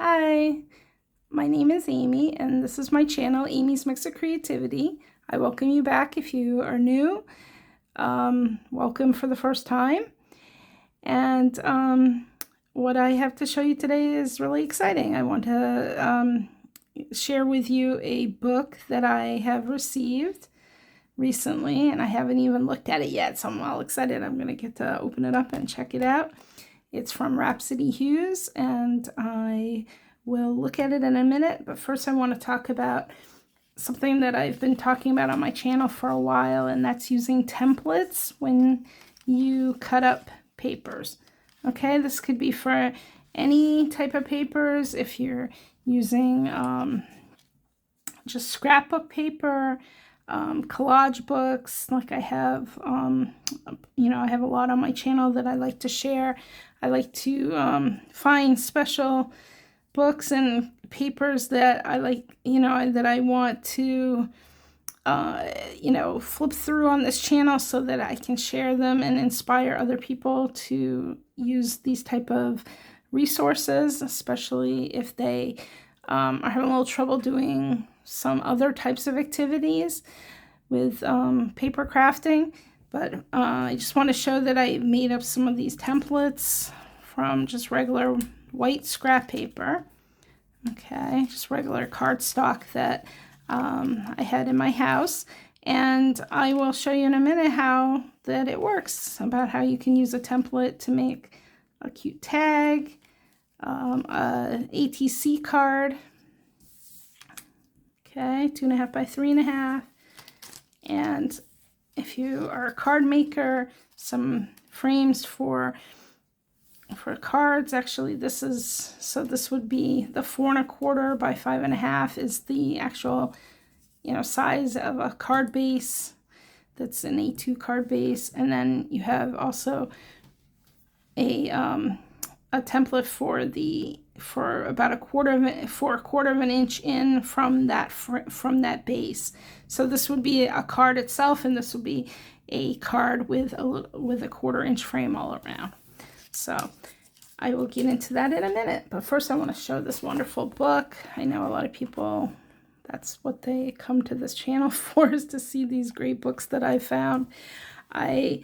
Hi, my name is Amy, and this is my channel, Amy's Mix of Creativity. I welcome you back if you are new. Welcome for the first time. And what I have to show you today is really exciting. I want to share with you a book that I have received recently, and I haven't even looked at it yet, so I'm all excited. I'm going to get to open it up and check it out. It's from Rhapsody Hues, and I will look at it in a minute, but first I want to talk about something that I've been talking about on my channel for a while, and that's using templates when you cut up papers. Okay, this could be for any type of papers. If you're using just scrapbook paper, collage books, like I have, I have a lot on my channel that I like to share. I like to find special books and papers that I like, that I want to, flip through on this channel so that I can share them and inspire other people to use these type of resources, especially if they are having a little trouble doing some other types of activities with paper crafting. But I just want to show that I made up some of these templates from just regular white scrap paper. Okay, just regular cardstock that I had in my house. And I will show you in a minute how that it works, about how you can use a template to make a cute tag, a ATC card. Okay, 2.5 by 3.5. And if you are a card maker, some frames for cards. Actually, this would be the 4.25 by 5.5 is the actual, size of a card base. That's an A2 card base. And then you have also a template for about a quarter of an inch in from that base. So this would be a card itself, and this would be a card with a 1/4 inch frame all around. So I will get into that in a minute, but first I want to show this wonderful book. I know a lot of people, that's what they come to this channel for, is to see these great books that I found. I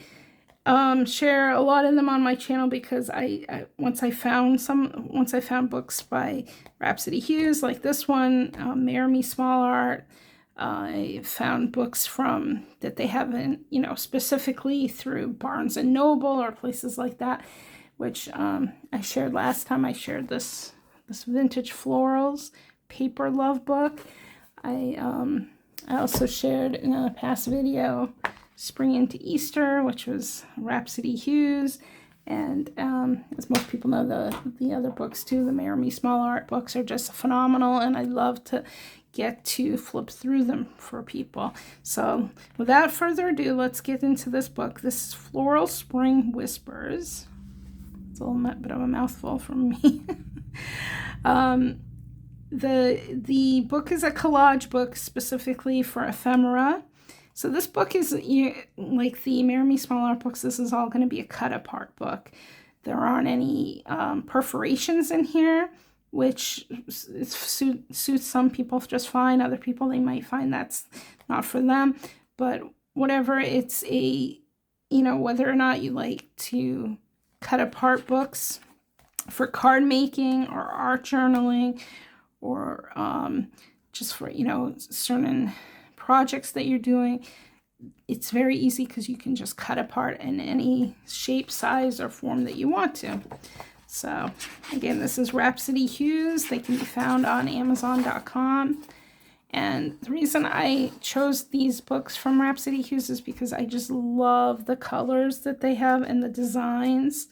share a lot of them on my channel because once I found books by Rhapsody Hues, like this one, Marry Me Small Art. I found books that they haven't, specifically through Barnes and Noble or places like that, which I shared last time. I shared this Vintage Florals Paper Love book. I also shared in a past video Spring into Easter, which was Rhapsody Hues. And as most people know, the other books too, the Marry Me Small Art books, are just phenomenal, and I love to get to flip through them for people. So without further ado, let's get into this book. This is Floral Spring Whispers. It's a little bit of a mouthful from me. The book is a collage book specifically for ephemera. So this book is, like the Marry Me Small Art books, this is all going to be a cut-apart book. There aren't any perforations in here, which suits some people just fine. Other people, they might find that's not for them. But whatever, it's whether or not you like to cut apart books for card making or art journaling, or just for, certain projects that you're doing, it's very easy because you can just cut apart in any shape, size, or form that you want to. So again, this is Rhapsody Hues. They can be found on Amazon.com. And the reason I chose these books from Rhapsody Hues is because I just love the colors that they have and the designs.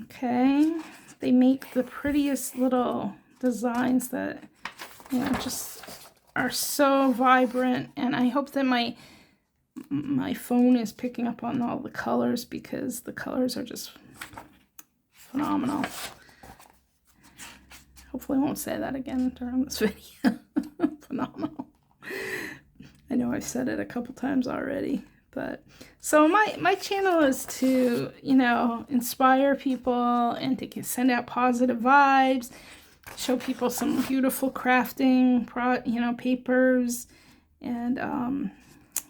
Okay, they make the prettiest little designs that, just are so vibrant, and I hope that my phone is picking up on all the colors, because the colors are just phenomenal. Hopefully I won't say that again during this video. Phenomenal. I know I've said it a couple times already, but so my channel is to, inspire people and to send out positive vibes. show people some beautiful crafting, papers and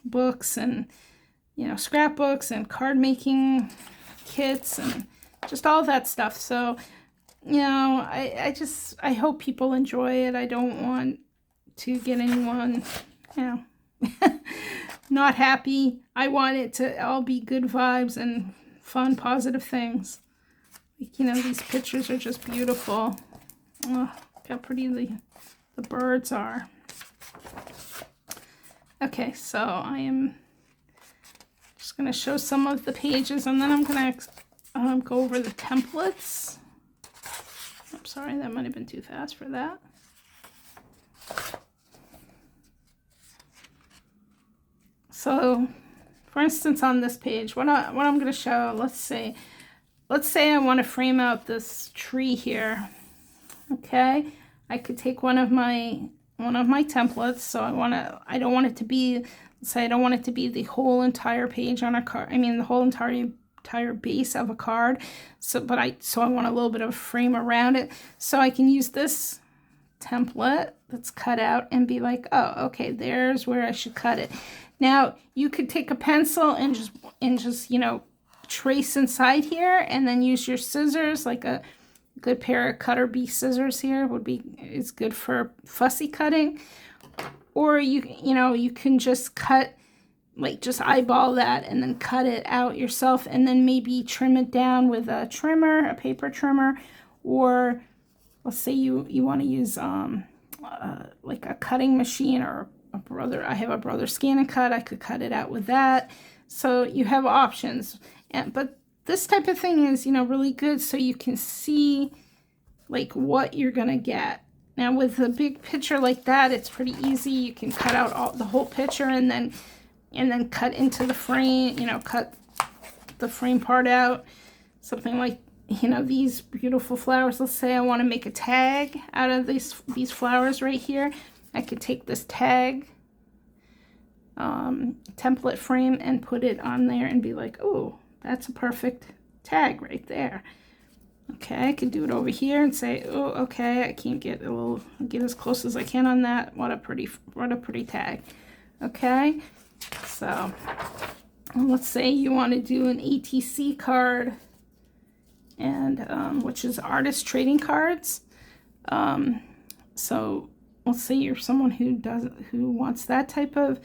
books and, scrapbooks and card making kits and just all that stuff. So, I hope people enjoy it. I don't want to get anyone, not happy. I want it to all be good vibes and fun, positive things. These pictures are just beautiful. Oh, look how pretty the birds are. Okay, so I am just going to show some of the pages, and then I'm going to go over the templates. I'm sorry, that might have been too fast for that. So, for instance, on this page, what I'm going to show, let's say I want to frame out this tree here. Okay, I could take one of my templates. So I don't want it to be, say I don't want it to be the whole entire page on a card. I mean the whole entire base of a card. So I want a little bit of a frame around it. So I can use this template that's cut out and be like, oh, okay, there's where I should cut it. Now you could take a pencil and just trace inside here, and then use your scissors, like a good pair of cutter bee scissors here is good for fussy cutting. Or you can just cut, like just eyeball that and then cut it out yourself, and then maybe trim it down with a trimmer, a paper trimmer. Or let's say you want to use like a cutting machine, or I have a Brother Scan and Cut. I could cut it out with that. So you have options. But this type of thing is, really good, so you can see like what you're gonna get. Now with a big picture like that, it's pretty easy. You can cut out the whole picture and then cut into the frame, cut the frame part out. Something like, these beautiful flowers. Let's say I want to make a tag out of these flowers right here. I could take this tag template frame and put it on there and be like, oh, that's a perfect tag right there. Okay, I could do it over here and say, oh, okay, I can't get, I'll get as close as I can on that. What a pretty tag. Okay, so let's say you want to do an ATC card, and which is artist trading cards. So let's say you're someone who wants that type of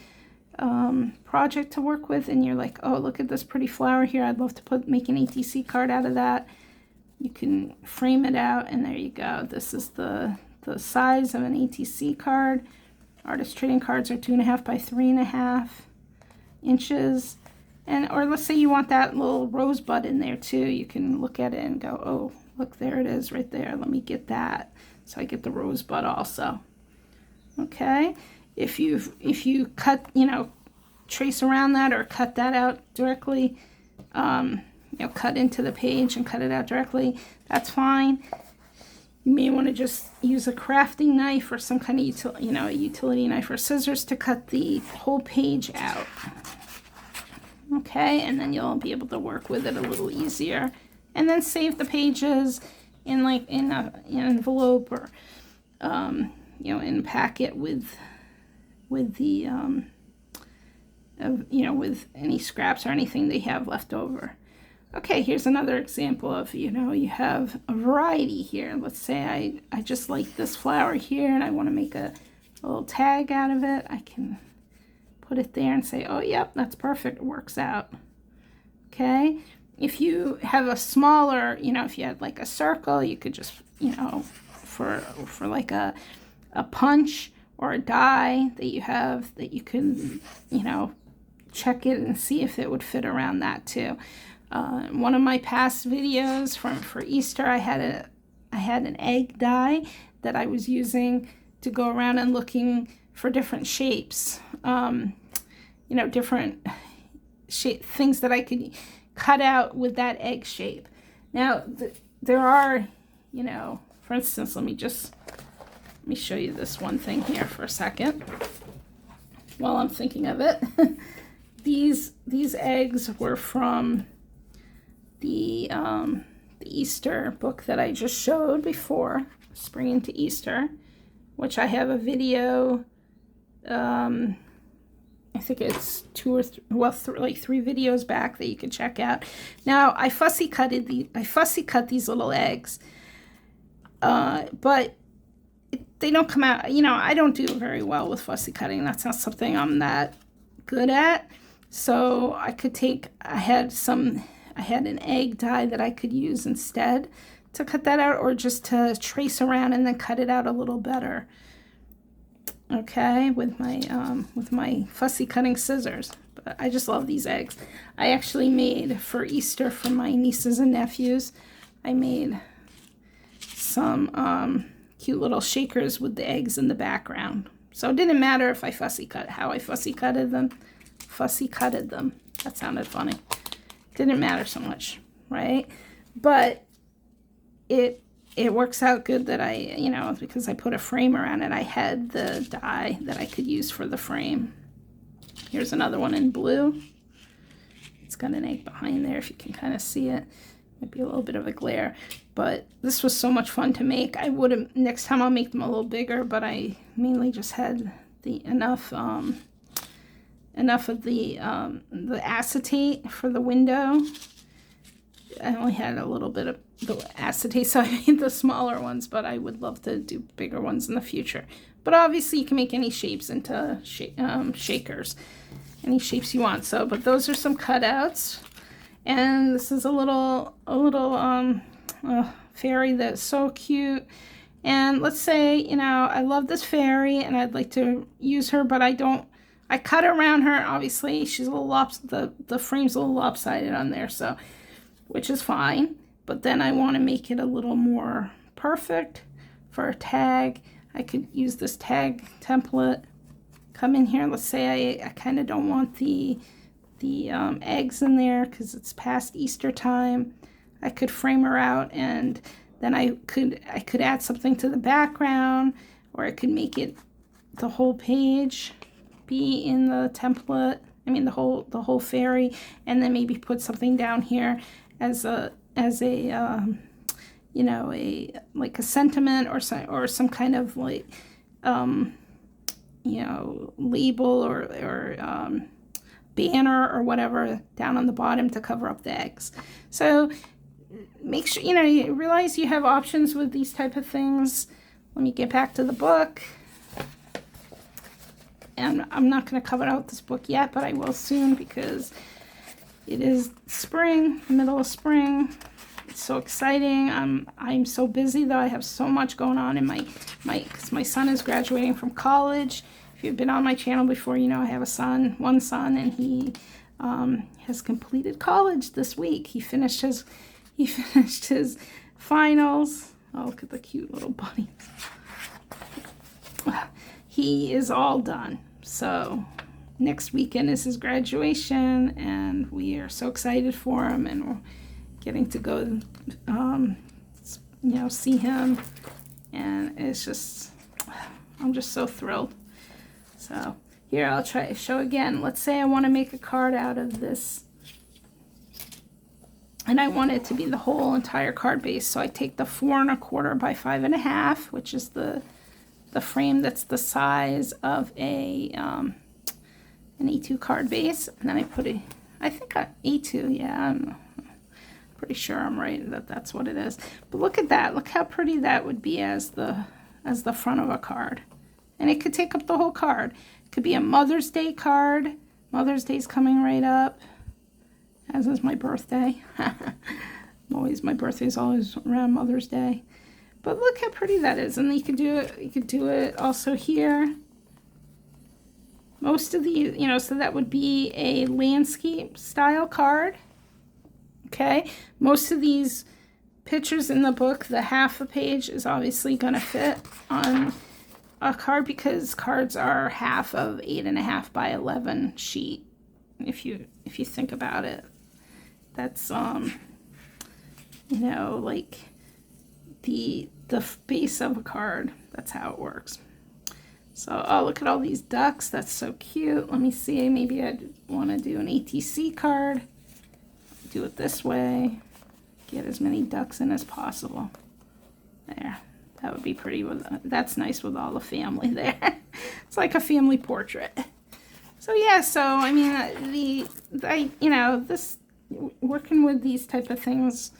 project to work with, and you're like, oh, look at this pretty flower here. I'd love to make an ATC card out of that. You can frame it out, and there you go. This is the size of an ATC card. Artist trading cards are 2.5 by 3.5 inches. Or let's say you want that little rosebud in there too. You can look at it and go, oh, look, there it is right there. Let me get that. So I get the rosebud also. Okay. If you cut, trace around that or cut that out directly, cut into the page and cut it out directly, that's fine. You may want to just use a crafting knife or some kind of a utility knife or scissors to cut the whole page out. Okay, and then you'll be able to work with it a little easier, and then save the pages in an envelope, or in a packet with the with any scraps or anything they have left over. Okay, here's another example of, you have a variety here. Let's say I just like this flower here and I want to make a little tag out of it. I can put it there and say, oh, yep, that's perfect. It works out. Okay, if you have a smaller, if you had like a circle, you could just, for like a punch or a die that you have, that you can, check it and see if it would fit around that too. One of my past videos for Easter, I had an egg die that I was using to go around and looking for different shapes, different things that I could cut out with that egg shape. Now there are, for instance, let me show you this one thing here for a second while I'm thinking of it. These eggs were from the the Easter book that I just showed before, Spring into Easter, which I have a video, I think it's like 3 videos back that you can check out. Now I fussy cut these little eggs, but they don't come out. You know, I don't do very well with fussy cutting. That's not something I'm that good at. So I had an egg die that I could use instead to cut that out, or just to trace around and then cut it out a little better. Okay, with my fussy cutting scissors. But I just love these eggs. I actually made for Easter for my nieces and nephews, I made some cute little shakers with the eggs in the background. So it didn't matter if I how I fussy cutted them. That sounded funny. Didn't matter so much, right? But it works out good that because I put a frame around it, I had the die that I could use for the frame. Here's another one in blue. It's got an egg behind there, if you can kind of see it. Might be a little bit of a glare, but this was so much fun to make. Next time I'll make them a little bigger, but I mainly just had enough of the acetate for the window. I only had a little bit of the acetate, so I made the smaller ones, but I would love to do bigger ones in the future. But obviously you can make any shapes into shakers, any shapes you want. So, but those are some cutouts, and this is a little fairy that's so cute. And let's say, I love this fairy and I'd like to use her, but I cut around her. Obviously she's a little the frame's a little lopsided on there, so, which is fine. But then I want to make it a little more perfect for a tag. I could use this tag template. Come in here. Let's say I kind of don't want the eggs in there because it's past Easter time. I could frame her out, and then I could add something to the background, or I could make it the whole page be in the template. I mean the whole fairy, and then maybe put something down here as a like a sentiment or some kind of like label or banner or whatever down on the bottom to cover up the eggs. So make sure you realize you have options with these type of things. Let me get back to the book. And I'm not going to cover out this book yet, but I will soon because it is spring, middle of spring. It's so exciting. I'm so busy though. I have so much going on in because my son is graduating from college. If you've been on my channel before, you know I have one son, and he has completed college this week. He finished his finals. Oh, look at the cute little bunnies. He is all done. So next weekend is his graduation, and we are so excited for him, and we're getting to go see him, and it's just, I'm just so thrilled. So here, I'll try to show again. Let's say I want to make a card out of this, and I want it to be the whole entire card base. So I take the 4 1/4 by 5 1/2, which is the frame that's the size of an A2 card base, and then I put I think A2, yeah, I'm pretty sure I'm right that's what it is. But look at that. Look how pretty that would be as the front of a card. And it could take up the whole card. It could be a Mother's Day card. Mother's Day's coming right up, as is my birthday. My birthday's always around Mother's Day. But look how pretty that is. And you could do it also here. Most of these, so that would be a landscape style card. Okay, most of these pictures in the book, the half a page is obviously going to fit on a card because cards are half of 8 1/2 by 11 sheet. If you think about it, that's like the base of a card. That's how it works. So, oh, look at all these ducks. That's so cute. Let me see. Maybe I'd want to do an ATC card. Do it this way. get as many ducks in as possible. There, that would be pretty with, that's nice with all the family there. It's like a family portrait. So yeah, so I mean, you know, this, working with these type of things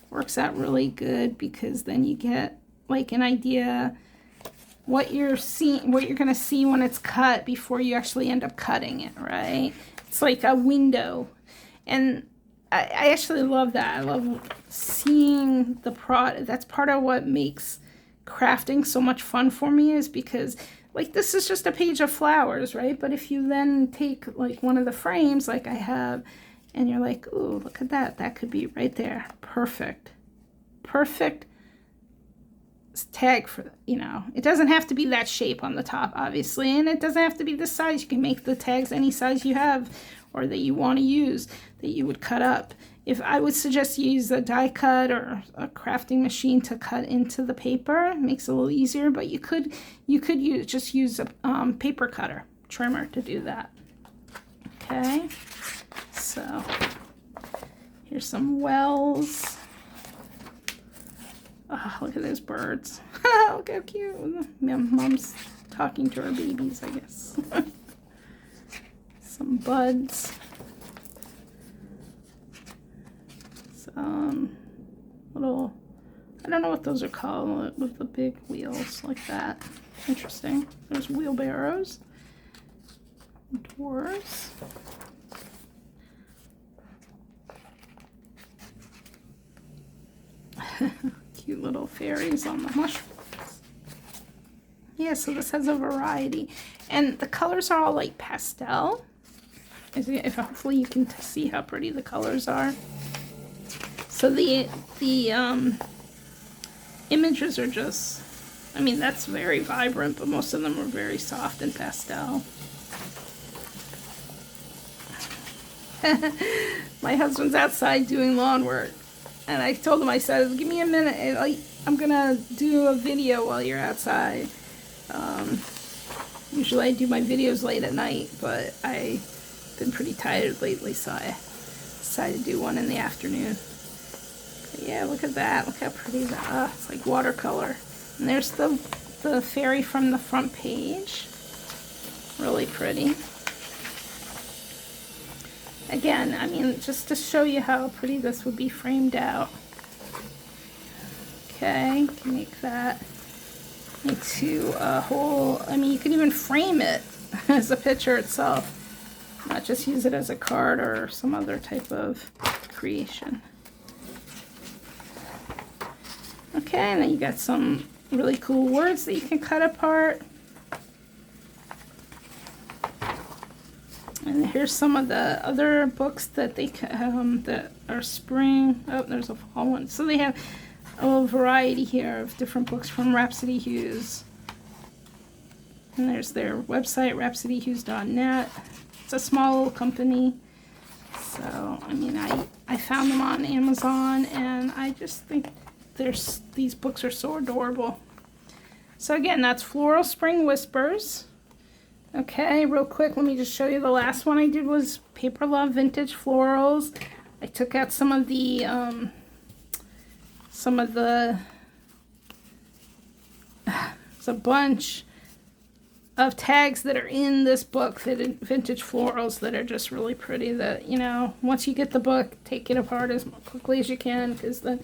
works out really good, because then you get like an idea what you're seeing, what you're gonna see when it's cut before you actually end up cutting it, right? It's like a window. And I actually love that. I love seeing the product. That's part of what makes crafting so much fun for me, is because like this is just a page of flowers, right? But if you then take like one of the frames like I have, and you're like, ooh, look at that. That could be right there. Perfect. Perfect tag for, you know, it doesn't have to be that shape on the top, obviously, and it doesn't have to be this size. You can make the tags any size you have or that you want to use, that you would cut up. If I would suggest you use a die cut or a crafting machine to cut into the paper, it makes it a little easier, but you could just use a paper cutter trimmer to do that. Okay, so here's some wells. Oh, look at those birds. Look how cute. Mom's talking to her babies, I guess. Some buds. Some little, I don't know what those are called, with the big wheels like that. Interesting. There's wheelbarrows. Doors. Cute little fairies on the mushrooms. Yeah, so this has a variety, and the colors are all like pastel. If hopefully you can see how pretty the colors are. So the images are just, I mean, that's very vibrant, but most of them are very soft and pastel. My husband's outside doing lawn work. And I told him, I said, give me a minute. I'm going to do a video while you're outside. Usually I do my videos late at night, but I've been pretty tired lately, so I decided to do one in the afternoon. But yeah, look at that. Look how pretty that is. It's like watercolor. And there's the fairy from the front page. Really pretty. Again, I mean, just to show you how pretty this would be framed out. Okay, you can make that into a whole, I mean, you can even frame it as a picture itself, not just use it as a card or some other type of creation. Okay, and then you got some really cool words that you can cut apart. And here's some of the other books that they that are spring. Oh, there's a fall one. So they have a little variety here of different books from Rhapsody Hues. And there's their website, rhapsodyhues.net. It's a small little company. So, I mean, I found them on Amazon, and I just think these books are so adorable. So again, that's Floral Spring Whispers. Okay, real quick, let me just show you the last one I did was Paper Love Vintage Florals. I took out some of the it's a bunch of tags that are in this book, vintage florals, that are just really pretty, that, you know, once you get the book, take it apart as quickly as you can, because then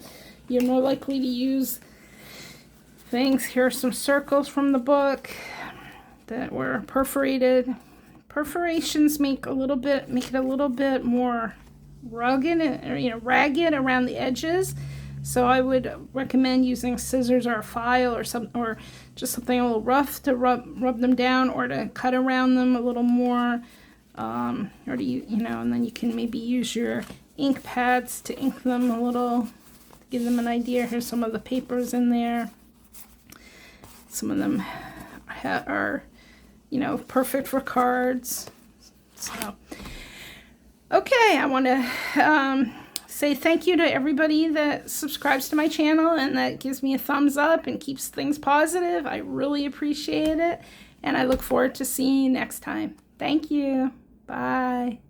you're more likely to use things. Here are some circles from the book that were perforated. Perforations make it a little bit more rugged, or, you know, ragged around the edges. So I would recommend using scissors or a file or just something a little rough to rub them down, or to cut around them a little more, or to, you know, and then you can maybe use your ink pads to ink them a little, give them an idea. Here's some of the papers in there. Some of them are, you know, perfect for cards. So, okay, I want to say thank you to everybody that subscribes to my channel and that gives me a thumbs up and keeps things positive. I really appreciate it, and I look forward to seeing you next time. Thank you. Bye.